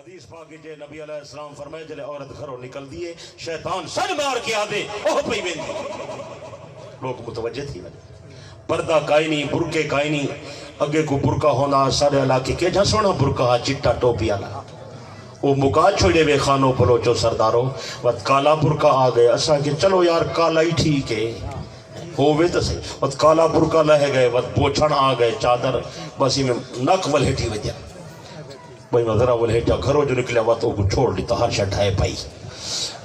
حدیث پاک جے نبی علیہ السلام فرمائے جلے عورت گھروں نکل دیے شیطان سن مار کے آدھے اوہ پئی ویندی لوگ متوجہ تھی وجہ پردہ کائی نہیں برکے کائی نہیں اگے کو برکہ ہونا سارے علاقے کے جہاں سونا برکہ چٹا ٹوپی آلا وہ مکا چھوڑے وے خانوں بلوچو سرداروں وقت کالا برکہ آ گئے اسا کہ چلو یار کالا ہی ٹھیک ہے ہووے تو صحیح وقت کالا برکہ لہ گئے وقت بوچھن آ گئے چادر بس ہی میں نک ولہٹی وجہ بھئی میں ذرا ولہٹا گھروں جو نکلے وقت وہ چھوڑ لیتا ہر شاہ ڈھائے پائی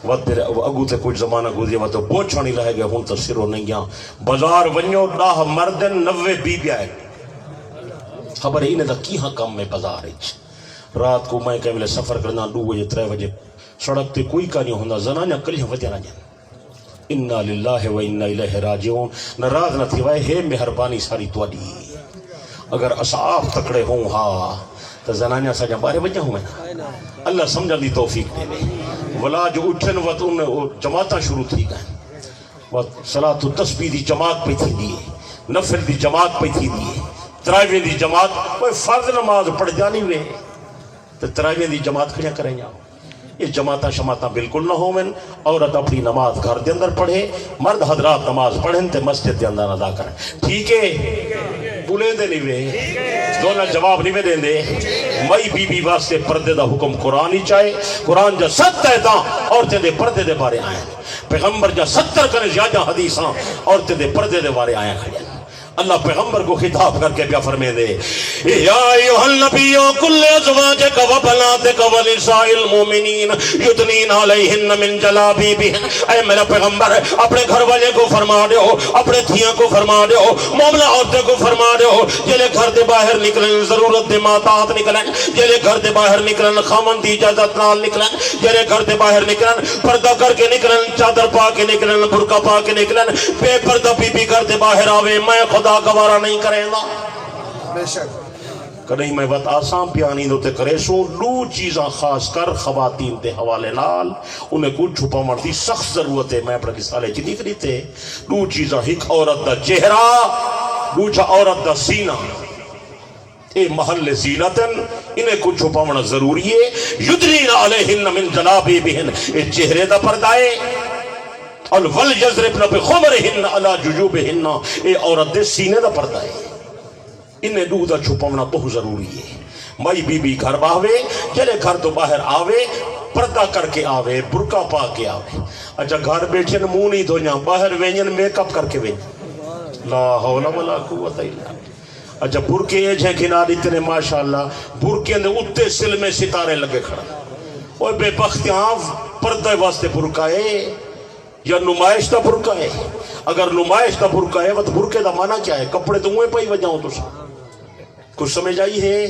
وقت اگو تے کچھ زمانہ گزرے وقت بوچھن ہی لہ گئے ہون تو سرو نہیں گیا بازار ونیو ڈاہ مردن 90 بی بی آئے خبر ہی نہیں تھا کی ہاں کم میں بازار ہے رات کو میں کہ ملے سفر کرنا 2 بجے 3 بجے سڑک تے کوئی کا نہیں ہونا زنانیاں کلیاں وجہ نہ جان انا للہ و انا الیہ راجعون ناراض نہ تھی وائے ہے مہربانی ساری توڑی اگر اصحاب تکڑے ہوں ہاں تو زنانیاں سجا بارے وجہ ہوں میں نا اللہ سمجھا دی توفیق دے میں ولا جو اٹھن وقت ان جماعتاں شروع تھی گئے وقت صلاۃ التسبیح دی جماعت پہ تھی دیئے نفل دی جماعت پہ تھی دیئے تراویح دی جماعت کوئی فرض نماز پڑھ جانی ہوئے تو تراویح دی جماعت کھڑیا کریں جاؤ یہ جماعتاں شماعتاں بالکل نہ ہوں من عورت اپنی نماز گھر دے اندر پڑھے مرد حضرات نماز پڑھیں تے مسجد دے اندر ادا کریں ٹھیک ہے بولیں دے نہیں وے دونوں جواب نہیں دیں دے مئی بی بی واسطے پردے دا حکم قرآن ہی چاہے قرآن جا 70 دا عورتیں دے پردے دے بارے آئیں پیغمبر جا 70 کرے زیادہ حدیثاں عورتیں دے پردے دے بارے آئیں کھڑے اللہ پیغمبر کو خطاب کر کے پیا فرمے دے یا ایوہ النبی کل ازواجک و بناتک و نساء المومنین یدنین علیہن من جلابیبہن اے میرا پیغمبر اپنے گھر والے کو فرما دے ہو اپنے تھیاں کو فرما دے ہو مومنہ عورتیں کو فرما دے ہو جلے گھر دے باہر نکلن ضرورت دے ماتات نکلن جلے گھر دے باہر نکلن خامن دی اجازت نال نکلن جلے گھر دے باہر نکلن پردہ کر کے نکلن چادر پا کے نکلن برقع پا کے نکلن بے پردہ بی بی گھر دے باہر آوے میں خدا گوارا نہیں کریں گا بے شک کہیں میں بات آسان پیانی دوتے کرے سو لو چیزاں خاص کر خواتین تے حوالے نال انہیں کچھ چھپا مرتی سخت ضرورت ہے میں اپنے کسالے چی دیکھ لیتے لو چیزاں ایک عورت دا چہرہ دوچہ عورت دا سینہ اے محل زینتن انہیں کچھ چھپا مرنا ضروری ہے یدنین علیہن من جلابیبہن اے چہرے دا پردائے وَلْيَضْرِبْنَ بِخُمُرِهِنَّ عَلَى جُجُوبِهِنَّ اے عورت دے سینے دا پردہ ہے انہیں دو دا چھپاونا بہت ضروری ہے مائی بی بی گھر باہوے چلے گھر تو باہر آوے پردہ کر کے آوے برقع پا کے آوے اچھا گھر بیٹھے منہ نہیں دھویا باہر وینین میک اپ کر کے وینین لا حول ولا قوت الا اچھا برقے ہیں کنار اتنے ماشاءاللہ برقے اندے اتے سل میں ستارے لگے کھڑا اوہ بے بخت آنف پردہ واسطے برقع ہے یا نمائش دا برقع ہے اگر نمائش دا برقع ہے وہ برقع دا معنی کیا ہے کپڑے تو ہوئے پائی وجاؤں تو سا کچھ سمجھ آئی ہے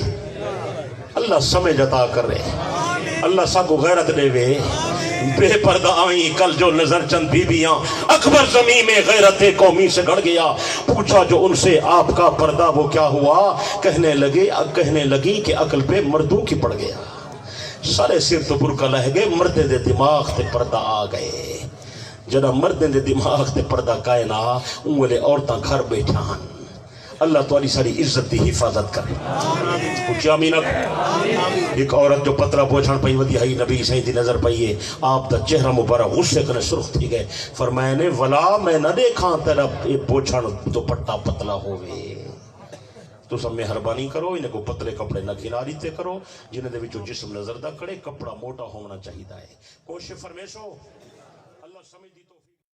اللہ سمجھ عطا کر رہے اللہ سا کو غیرت دے وے بے پردہ آئیں کل جو نظر چند بی بیاں اکبر زمین میں غیرت قومی سے گھڑ گیا پوچھا جو ان سے آپ کا پردہ وہ کیا ہوا کہنے لگی کہ عقل پہ مردوں کی پڑ گیا سارے سر تو برقع لہ گئے مردے دے دماغ تے پردہ آ گئے جنا مردیں دے دماغ تے پردہ کائنا انگلے عورتاں گھر بیٹھا ہن اللہ تو ساری عزت دی حفاظت کرے کچھ آمین ایک عورت جو پترہ پوچھان پئی ودی ہائی نبی صحیح دی نظر پئیے آپ دا چہرہ مبارک غصے کنے سرخ تھی گئے فرمائے نے ولا میں نہ دیکھاں تیرا پوچھان تو پٹا پتلا ہوئے تو سب مہربانی کرو انہیں کو پتلے کپڑے نہ گھنا دیتے کرو جنہیں دے وچو جسم نظر دا کڑے کپڑا موٹا ہونا چاہیے ہے کوشش فرمیشو اللہ سمجھ دی تو